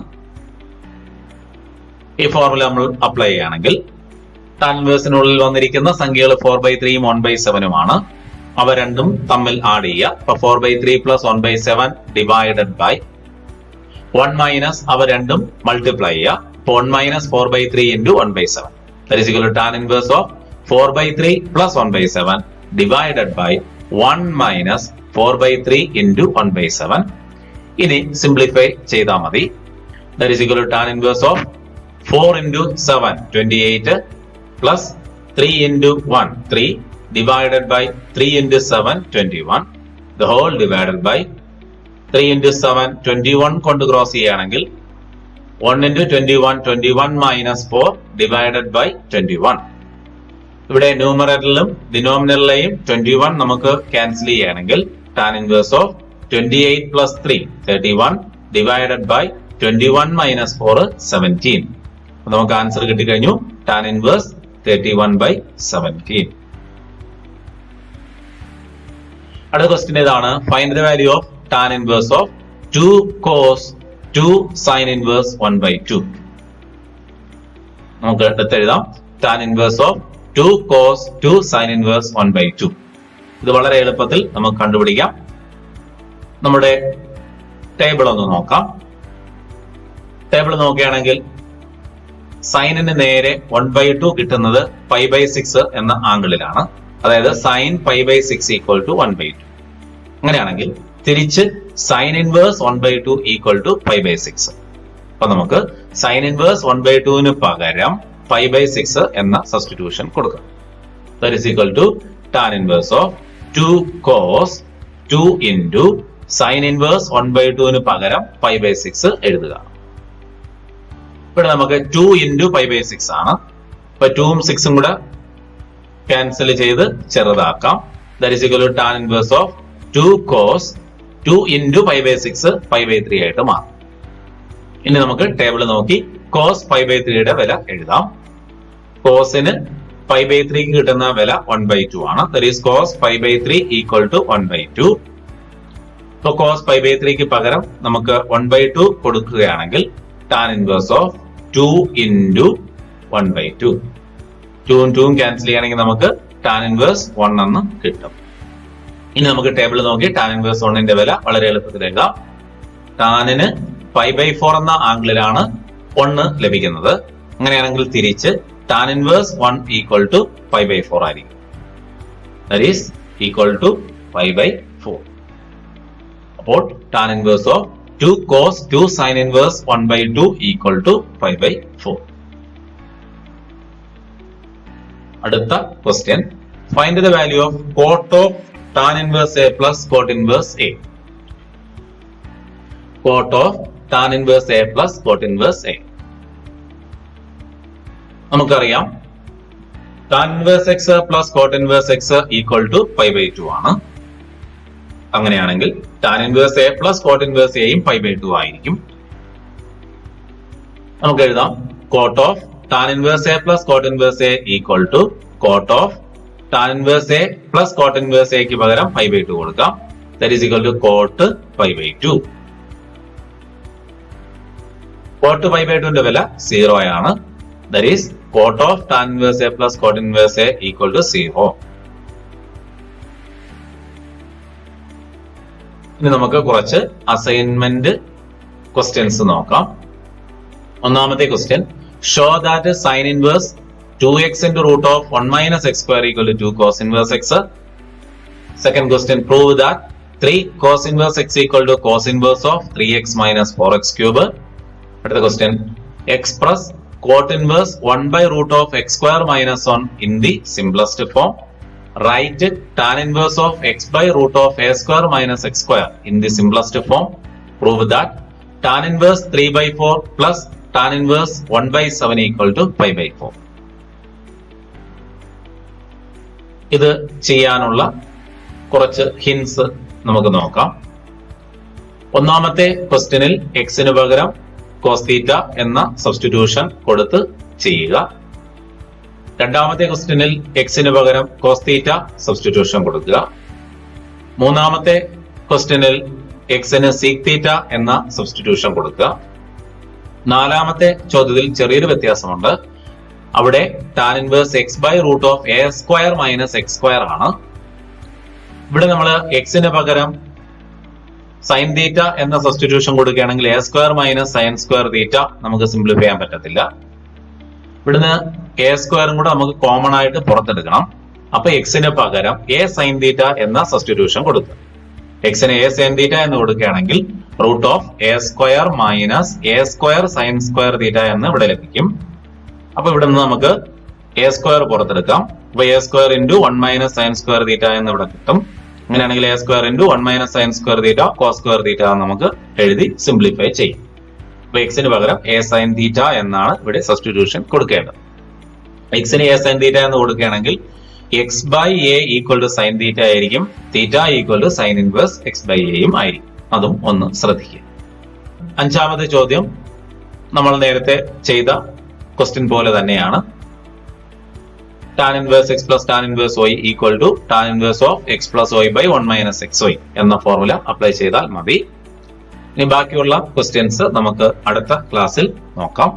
ഈ formula നമ്മൾ apply ചെയ്യുകയാണെങ്കിൽ tan inverseനുള്ളിൽ വന്നിരിക്കുന്ന സംഖ്യകൾ 4 by 3 ഉം 1 by 7 ഉമാണ്. അവ രണ്ടും തമ്മിൽ ആഡ് ചെയ്യുക. അപ്പൊ 4 by 3 plus 1 by 7 divided by 1 minus അവ രണ്ടും മൾട്ടിപ്ലൈ ചെയ്യുക. 1 minus 4 by 3 into 1 by 7. That is equal to tan inverse of 4 by 3 plus 1 by 7 divided by 1 minus 4 by 3 into 1 by 7. ഇനി സിംപ്ലിഫൈ ചെയ്താൽ മതി. That is equal to tan inverse of 4 into 7 28 plus 3 into 1 3 divided by 3 into 7 21 the whole divided by 3 into 7 21 കൊണ്ട് cross ചെയ്യുകയാണെങ്കിൽ 1 into 21 minus 4 divided by 21. ഇവിടെ ന്യൂമറേറ്ററിലും ഡിനോമിനേറ്ററിലെയും 21 നമുക്ക് cancel ചെയ്യുകയാണെങ്കിൽ tan inverse of 28 plus 3 31 divided by 21 minus 4 17. നമുക്ക് answer കിട്ടിക്കഴിഞ്ഞു tan inverse 31 by 17. അടുത്ത question ഇതാണ്. Find the value of tan inverse of 2 cos 2 sin inverse 1 by 2. നമുക്ക് എടുത്തെഴുതാം tan inverse of 2 cos 2 sin inverse 1 by 2. ഇത് വളരെ എളുപ്പത്തിൽ നമുക്ക് കണ്ടുപിടിക്കാം. നമ്മുടെ ടേബിൾ ഒന്ന് നോക്കാം. ടേബിൾ നോക്കുകയാണെങ്കിൽ സൈനിന് നേരെ 1 by 2 കിട്ടുന്നത് pi by 6 എന്ന ആംഗിളിലാണ്. അതായത് sin pi by 6 equal to 1 by 2. അങ്ങനെയാണെങ്കിൽ തിരിച്ച് sin inverse 1 by 2 equal to pi by 6. അപ്പൊ നമുക്ക് sin inverse 1 by 2 ന് പകരം pi by 6 എന്ന സബ്സ്റ്റിറ്റ്യൂഷൻ കൊടുക്കാം. That is equal to tan inverse of 2 cos 2 into sin inverse 1 by 2 ന് പകരം pi by 6 എഴുതുക. ഇവിടെ നമുക്ക് 2 into pi by 6 ആണ്. അപ്പൊ 2 ഉം 6 ഉം കൂടെ ക്യാൻസൽ ചെയ്ത് ചെറുതാക്കാം. That is equal to tan inverse of 2 cos 2 into pi by 6 pi by 3 ആയിട്ട് മാറും. ഇനി നമുക്ക് ടേബിൾ നോക്കി cos pi by 3 യുടെ വില എഴുതാം. കോസിന് pi by 3 ക്ക് കിട്ടുന്ന വില 1 by 2 ആണ്. That is cos pi by 3 equal to 1 by 2. So cos pi by 3 ക്ക് പകരം നമുക്ക് 1 by 2 കൊടുക്കുകയാണെങ്കിൽ tan inverse of 2 into 1 by 2. 2 ഉം 2 ഉം ക്യാൻസൽ ചെയ്യുകയാണെങ്കിൽ നമുക്ക് tan inverse 1 എന്ന് കിട്ടും. ഇനി നമുക്ക് ടേബിൾ നോക്കി tan inverse 1 ന്റെ വില വളരെ എളുപ്പത്തിൽ എഴുതാം. ടാനിന് pi by 4 എന്ന ആംഗിളിലാണ് 1 ലഭിക്കുന്നത്. അങ്ങനെയാണെങ്കിൽ തിരിച്ച് tan inverse 1 equal to pi by 4 ആയിരിക്കും. That is equal to pi by 4. അപ്പോൾ tan inverse of 2 cos 2 sin inverse 1 by 2 equal to pi by 4. അടുത്ത question. Find the value of cot of tan inverse a plus cot inverse a. Cot of tan inverse a plus cot inverse a. നമുക്കറിയാം tan inverse x plus cot inverse x equal to pi by 2 ആണ്. അങ്ങനെയാണെങ്കിൽ tan inverse a plus cot inverse a യും pi by 2 ആയിരിക്കും. നമുക്ക് എഴുതാം cot of tan inverse a plus cot inverse a equal to cot of tan inverse a plus cot inverse a ക്ക് പകരം pi by 2 കൊടുക്കാം. That is equal to cot pi by 2. cot pi by 2 ന്റെ വില 0 ആണ്. That is cot of tan inverse a plus cot inverse a equal to 0. ഇനി നമുക്ക് കുറച്ച് assignment questions നോക്കാം. ഒന്നാമത്തെ question, show that sine inverse 2x into root of 1 minus x square equal to 2 cos inverse x. Second question, prove that 3 cos inverse x equal to cos inverse of 3x minus 4x cube. അടുത്ത question, express cot inverse 1 by root of x square minus 1 in the simplest form. write tan inverse of x by root of a square minus x square in the simplest form. Prove that tan inverse 3 by 4 plus tan inverse 1 by 7 equal to 5 by 4. ഇത് ചെയ്യാനുള്ള കുറച്ച് hints നമുക്ക് നോക്കാം. ഒന്നാമത്തെ ക്വസ്റ്റ്യനിൽ എക്സിന് പകരം cos theta എന്ന സബ്സ്റ്റിറ്റ്യൂഷൻ കൊടുത്ത് ചെയ്യുക. രണ്ടാമത്തെ ക്വസ്റ്റ്യനിൽ എക്സിന് പകരം കോസ് തീറ്റ സബ്സ്റ്റിറ്റ്യൂഷൻ കൊടുക്കുക. മൂന്നാമത്തെ ക്വസ്റ്റ്യനിൽ എക്സിന് സീക് തീറ്റ എന്ന സബ്സ്റ്റിറ്റ്യൂഷൻ കൊടുക്കുക. നാലാമത്തെ ചോദ്യത്തിൽ ചെറിയൊരു വ്യത്യാസമുണ്ട്. അവിടെ tan inverse X by root of a square minus x square ആണ്. ഇവിടെ നമ്മൾ എക്സിന് പകരം സൈൻ തീറ്റ എന്ന സബ്സ്റ്റിറ്റ്യൂഷൻ കൊടുക്കുകയാണെങ്കിൽ A square minus sine square theta നമുക്ക് സിംപ്ലിഫൈ ചെയ്യാൻ പറ്റത്തില്ല. ഇവിടുന്ന് എ സ്ക്വയറും കൂടെ നമുക്ക് കോമൺ ആയിട്ട് പുറത്തെടുക്കണം. അപ്പൊ എക്സിന് പകരം എ സൈൻ തീറ്റ എന്ന സബ്സ്റ്റിറ്റ്യൂഷൻ കൊടുക്കുക. എക്സിന് എ സൈൻ തീറ്റ എന്ന് കൊടുക്കുകയാണെങ്കിൽ root of a square minus a square sine square theta എന്ന് ഇവിടെ ലഭിക്കും. അപ്പൊ ഇവിടെ നിന്ന് നമുക്ക് എ സ്ക്വയർ പുറത്തെടുക്കാം. അപ്പൊ A square into 1 minus sine square theta എന്ന് ഇവിടെ കിട്ടും. അങ്ങനെയാണെങ്കിൽ A square into 1 minus sine square theta cos square theta നമുക്ക് എഴുതി സിംപ്ലിഫൈ ചെയ്യും. അപ്പൊ എക്സിന് പകരം എ സൈൻ തീറ്റ എന്നാണ് ഇവിടെ സബ്സ്റ്റിറ്റ്യൂഷൻ കൊടുക്കേണ്ടത്. എക്സിന് എ സൈൻ തീറ്റ എന്ന് കൊടുക്കുകയാണെങ്കിൽ X by A equal to sine theta ആയിരിക്കും. Theta equal to sine inverse X by എയും ആയിരിക്കും. അതും ഒന്ന് ശ്രദ്ധിക്കുക. അഞ്ചാമത്തെ ചോദ്യം നമ്മൾ നേരത്തെ ചെയ്ത ക്വസ്റ്റ്യൻ പോലെ തന്നെയാണ്. tan inverse x plus tan inverse y equal to tan inverse of x plus y by 1 minus xy എന്ന ഫോർമുല അപ്ലൈ ചെയ്താൽ മതി. ഇനി ബാക്കിയുള്ള ക്വസ്റ്റ്യൻസ് നമുക്ക് അടുത്ത ക്ലാസ്സിൽ നോക്കാം.